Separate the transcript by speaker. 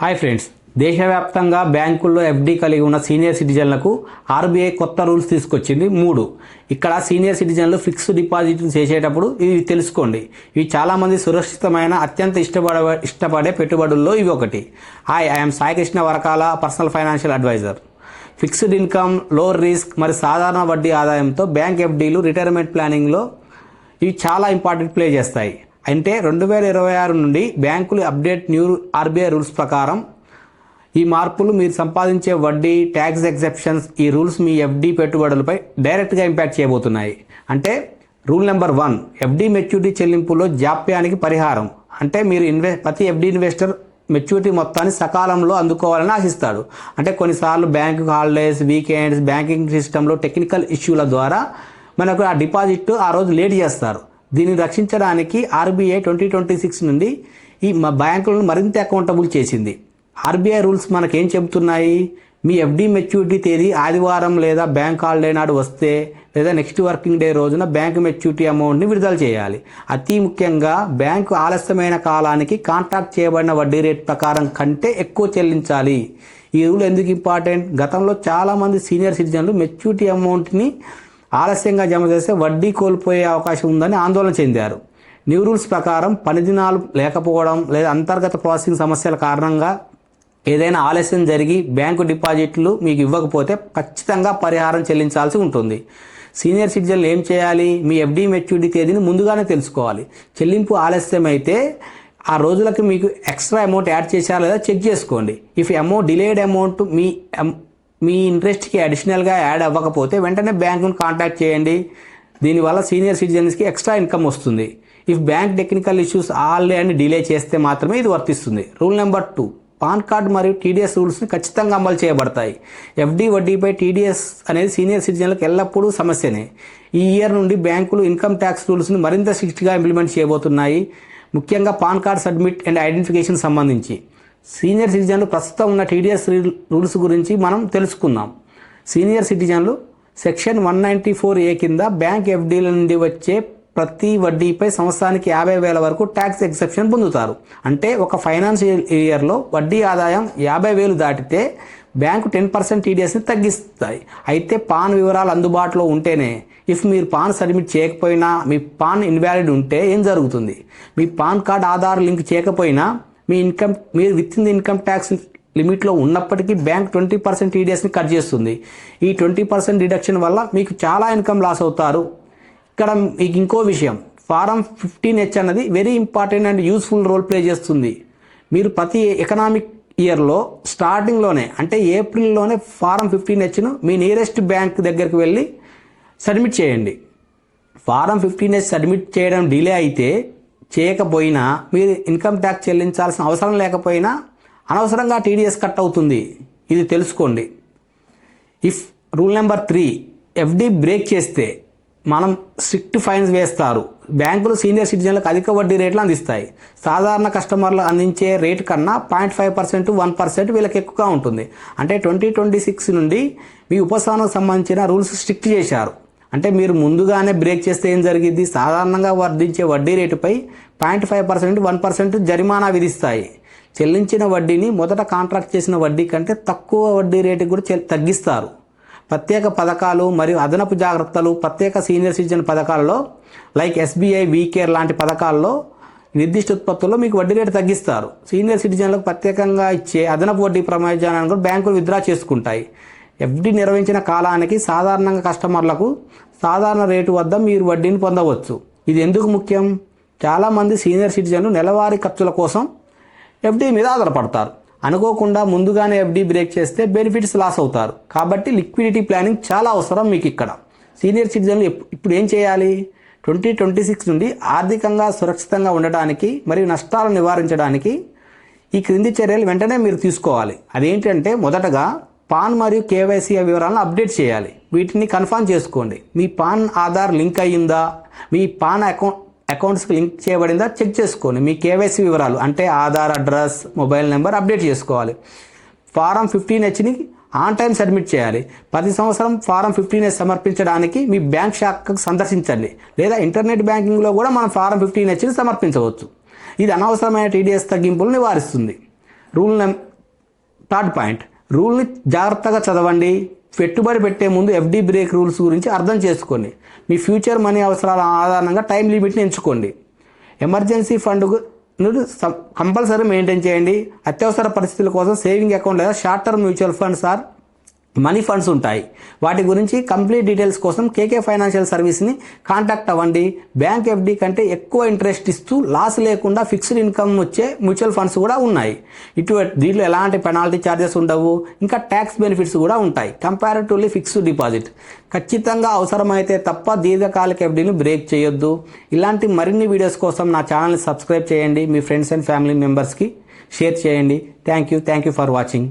Speaker 1: Hi friends, దేశవ్యాప్తంగా బ్యాంకుల్లో FD కలిగి ఉన్న సీనియర్ సిటిజన్లకు ఆర్బీఐ కొత్త రూల్స్ తీసుకొచ్చింది. 3 ఇక్కడ సీనియర్ సిటిజన్లు ఫిక్స్డ్ డిపాజిట్లు చేసేటప్పుడు ఇవి తెలుసుకోండి. ఇవి చాలామంది సురక్షితమైన అత్యంత ఇష్టపడే పెట్టుబడుల్లో ఇవి ఒకటి. Hi, I'm Sai Krishna Varakala, personal financial adviser. Fixed income, low risk మరియు సాధారణ వడ్డీ ఆదాయంతో బ్యాంక్ ఎఫ్డీలు రిటైర్మెంట్ ప్లానింగ్లో ఇవి చాలా ఇంపార్టెంట్ ప్లే చేస్తాయి. అంటే 2026 నుండి బ్యాంకులు అప్డేట్ న్యూ ఆర్బీఐ రూల్స్ ప్రకారం ఈ మార్పులు మీరు సంపాదించే వడ్డీ, ట్యాక్స్ ఎగ్జెప్షన్స్, ఈ రూల్స్ మీ ఎఫ్డి పెట్టుబడులపై డైరెక్ట్గా ఇంపాక్ట్ చేయబోతున్నాయి. అంటే రూల్ నెంబర్ 1, ఎఫ్డి మెచ్యూరిటీ చెల్లింపులో జాప్యానికి పరిహారం. అంటే మీరు ప్రతి ఎఫ్డి ఇన్వెస్టర్ మెచ్యూరిటీ మొత్తాన్ని సకాలంలో అందుకోవాలని ఆశిస్తాడు. అంటే కొన్నిసార్లు బ్యాంకు హాలిడేస్, వీకెండ్స్, బ్యాంకింగ్ సిస్టంలో టెక్నికల్ ఇష్యూల ద్వారా మనకు ఆ డిపాజిట్ ఆ రోజు లేట్ చేస్తారు. దీన్ని రక్షించడానికి ఆర్బీఐ 2026 నుండి ఈ బ్యాంకులను మరింత అకౌంటబుల్ చేసింది. ఆర్బీఐ రూల్స్ మనకేం చెబుతున్నాయి? మీ ఎఫ్డి మెచ్యూరిటీ తేదీ ఆదివారం లేదా బ్యాంక్ హాలిడే నాడు వస్తే లేదా నెక్స్ట్ వర్కింగ్ డే రోజున బ్యాంకు మెచ్యూరిటీ అమౌంట్ని విడుదల చేయాలి. అతి ముఖ్యంగా బ్యాంకు ఆలస్యమైన కాలానికి కాంట్రాక్ట్ చేయబడిన వడ్డీ రేట్ ప్రకారం కంటే ఎక్కువ చెల్లించాలి. ఈ రూల్ ఎందుకు ఇంపార్టెంట్? గతంలో చాలామంది సీనియర్ సిటిజన్లు మెచ్యూరిటీ అమౌంట్ని ఆలస్యంగా జమ చేస్తే వడ్డీ కోల్పోయే అవకాశం ఉందని ఆందోళన చెందారు. న్యూ రూల్స్ ప్రకారం పని దినాలు లేకపోవడం లేదా అంతర్గత ప్రాసెసింగ్ సమస్యల కారణంగా ఏదైనా ఆలస్యం జరిగి బ్యాంకు డిపాజిట్లు మీకు ఇవ్వకపోతే ఖచ్చితంగా పరిహారం చెల్లించాల్సి ఉంటుంది. సీనియర్ సిటిజన్లు ఏం చేయాలి? మీ ఎఫ్డి మెచ్యూరిటీ తేదీని ముందుగానే తెలుసుకోవాలి. చెల్లింపు ఆలస్యం అయితే ఆ రోజులకి మీకు ఎక్స్ట్రా అమౌంట్ యాడ్ చేశారా లేదా చెక్ చేసుకోండి. ఇఫ్ అమౌంట్ డిలేడ్ అమౌంట్ మీ ఇంట్రెస్ట్కి అడిషనల్గా యాడ్ అవ్వకపోతే వెంటనే బ్యాంకును కాంటాక్ట్ చేయండి. దీనివల్ల సీనియర్ సిటిజన్స్కి ఎక్స్ట్రా ఇన్కమ్ వస్తుంది. If bank technical issues already delay చేస్తే మాత్రమే ఇది వర్తిస్తుంది. రూల్ నెంబర్ 2, పాన్ కార్డ్ మరియు టీడీఎస్ రూల్స్ని ఖచ్చితంగా అమలు చేయబడతాయి. ఎఫ్డి వడ్డీపై టీడీఎస్ అనేది సీనియర్ సిటిజన్లకు ఎల్లప్పుడూ సమస్యనే. ఈ ఇయర్ నుండి బ్యాంకులు ఇన్కమ్ ట్యాక్స్ రూల్స్ని మరింత స్ట్రిక్ట్గా ఇంప్లిమెంట్ చేయబోతున్నాయి, ముఖ్యంగా pan card submit and identification సంబంధించి. సీనియర్ సిటిజన్లు ప్రస్తుతం ఉన్న టీడీఎస్ రూల్స్ గురించి మనం తెలుసుకుందాం. సీనియర్ సిటిజన్లు సెక్షన్ 194A కింద బ్యాంక్ ఎఫ్డీల నుండి వచ్చే ప్రతి వడ్డీపై సంవత్సరానికి 50,000 వరకు ట్యాక్స్ ఎగ్జెప్షన్ పొందుతారు. అంటే ఒక ఫైనాన్షియల్ ఇయర్లో వడ్డీ ఆదాయం 50,000 దాటితే బ్యాంకు 10% టీడీఎస్ని తగ్గిస్తాయి. అయితే పాన్ వివరాలు అందుబాటులో ఉంటేనే. ఇఫ్ మీరు పాన్ సబ్మిట్ చేయకపోయినా, మీ పాన్ ఇన్వాలిడ్ ఉంటే ఏం జరుగుతుంది? మీ పాన్ కార్డ్ ఆధార్ లింక్ చేయకపోయినా మీరు within the income tax లిమిట్లో ఉన్నప్పటికీ బ్యాంక్ 20% టీడీఎస్ని కట్ చేస్తుంది. ఈ 20% డిడక్షన్ వల్ల మీకు చాలా ఇన్కమ్ లాస్ అవుతారు. ఇక్కడ మీకు ఇంకో విషయం, ఫారం 15H అన్నది very important and useful role play చేస్తుంది. మీరు ప్రతి ఎకనామిక్ ఇయర్లో స్టార్టింగ్లోనే అంటే ఏప్రిల్లోనే ఫారం 15Hను మీ నియరెస్ట్ బ్యాంక్ దగ్గరికి వెళ్ళి సబ్మిట్ చేయండి. ఫారం 15H సబ్మిట్ చేయడం డిలే అయితే చేయకపోయినా మీరు ఇన్కమ్ ట్యాక్స్ చెల్లించాల్సిన అవసరం లేకపోయినా అనవసరంగా టీడీఎస్ కట్ అవుతుంది. ఇది తెలుసుకోండి. If rule number 3, FD break చేస్తే మనం స్ట్రిక్ట్ ఫైన్స్ వేస్తారు. బ్యాంకులు సీనియర్ సిటిజన్లకు అధిక వడ్డీ రేట్లు అందిస్తాయి. సాధారణ కస్టమర్లు అందించే రేట్ కన్నా 0.5% 1% వీళ్ళకి ఎక్కువగా ఉంటుంది. అంటే 2026 నుండి మీ ఉపశమనకు సంబంధించిన రూల్స్ స్ట్రిక్ట్ చేశారు. అంటే మీరు ముందుగానే బ్రేక్ చేస్తే ఏం జరిగింది? సాధారణంగా వర్తించే వడ్డీ రేటుపై 0.5% 1% జరిమానా విధిస్తాయి. చెల్లించిన వడ్డీని మొదట కాంట్రాక్ట్ చేసిన వడ్డీ కంటే తక్కువ వడ్డీ రేటు కూడా తగ్గిస్తారు. ప్రత్యేక పథకాలు మరియు అదనపు జాగ్రత్తలు, ప్రత్యేక సీనియర్ సిటిజన్ పథకాలలో లైక్ ఎస్బీఐ, వీకేర్ లాంటి పథకాల్లో నిర్దిష్ట ఉత్పత్తుల్లో మీకు వడ్డీ రేటు తగ్గిస్తారు. సీనియర్ సిటిజన్లకు ప్రత్యేకంగా ఇచ్చే అదనపు వడ్డీ ప్రయోజనాలను కూడా బ్యాంకులు విత్డ్రా చేసుకుంటాయి. ఎఫ్డి నిర్వహించిన కాలానికి సాధారణంగా కస్టమర్లకు సాధారణ రేటు వద్ద మీరు వడ్డీని పొందవచ్చు. ఇది ఎందుకు ముఖ్యం? చాలామంది సీనియర్ సిటిజన్లు నెలవారీ ఖర్చుల కోసం ఎఫ్డి మీద ఆధారపడతారు. అనుకోకుండా ముందుగానే ఎఫ్డి బ్రేక్ చేస్తే బెనిఫిట్స్ లాస్ అవుతారు. కాబట్టి లిక్విడిటీ ప్లానింగ్ చాలా అవసరం మీకు ఇక్కడ. సీనియర్ సిటిజన్లు ఇప్పుడు ఏం చేయాలి? 2026 నుండి ఆర్థికంగా సురక్షితంగా ఉండటానికి మరియు నష్టాలను నివారించడానికి ఈ క్రింది చర్యలు వెంటనే మీరు తీసుకోవాలి. అదేంటంటే, మొదటగా పాన్ మరియు కేవైసీ వివరాలను అప్డేట్ చేయాలి. వీటిని కన్ఫర్మ్ చేసుకోండి. మీ పాన్ ఆధార్ లింక్ అయ్యిందా, మీ పాన్ అకౌంట్స్కి లింక్ చేయబడిందా చెక్ చేసుకోండి. మీ కేవైసీ వివరాలు అంటే Aadhaar, address, mobile number update చేసుకోవాలి. ఫారం 15Hని ఆన్ టైం సబ్మిట్ చేయాలి. ప్రతి సంవత్సరం ఫారం 15H సమర్పించడానికి మీ బ్యాంక్ శాఖకు సందర్శించండి. లేదా ఇంటర్నెట్ బ్యాంకింగ్లో కూడా మనం ఫారం 15Hని సమర్పించవచ్చు. ఇది అనవసరమైన టీడీఎస్ తగ్గింపులు నివారిస్తుంది. థర్డ్ పాయింట్, రూల్ని జాగ్రత్తగా చదవండి. పెట్టుబడి పెట్టే ముందు ఎఫ్డి బ్రేక్ రూల్స్ గురించి అర్థం చేసుకోండి. మీ ఫ్యూచర్ మనీ అవసరాల ఆధారంగా టైం లిమిట్ని ఎంచుకోండి. ఎమర్జెన్సీ ఫండ్ కంపల్సరీ మెయింటైన్ చేయండి. అత్యవసర పరిస్థితుల కోసం సేవింగ్ అకౌంట్ లేదా short term mutual funds or money funds ఉంటాయి. వాటి గురించి కంప్లీట్ డీటెయిల్స్ కోసం కేకే ఫైనాన్షియల్ సర్వీస్ని కాంటాక్ట్ అవ్వండి. బ్యాంక్ ఎఫ్డి కంటే ఎక్కువ ఇంట్రెస్ట్ ఇస్తూ లాస్ లేకుండా ఫిక్స్డ్ ఇన్కమ్ వచ్చే మ్యూచువల్ ఫండ్స్ కూడా ఉన్నాయి. దీంట్లో ఎలాంటి పెనాల్టీ ఛార్జెస్ ఉండవు, ఇంకా ట్యాక్స్ బెనిఫిట్స్ కూడా ఉంటాయి. కంపారిటివ్లీ ఫిక్స్డ్ డిపాజిట్ ఖచ్చితంగా అవసరమైతే తప్ప దీర్ఘకాలిక ఎఫ్డీని బ్రేక్ చేయొద్దు. ఇలాంటి మరిన్ని వీడియోస్ కోసం నా ఛానల్ని సబ్స్క్రైబ్ చేయండి. మీ ఫ్రెండ్స్ అండ్ ఫ్యామిలీ మెంబర్స్కి షేర్ చేయండి. Thank you for watching.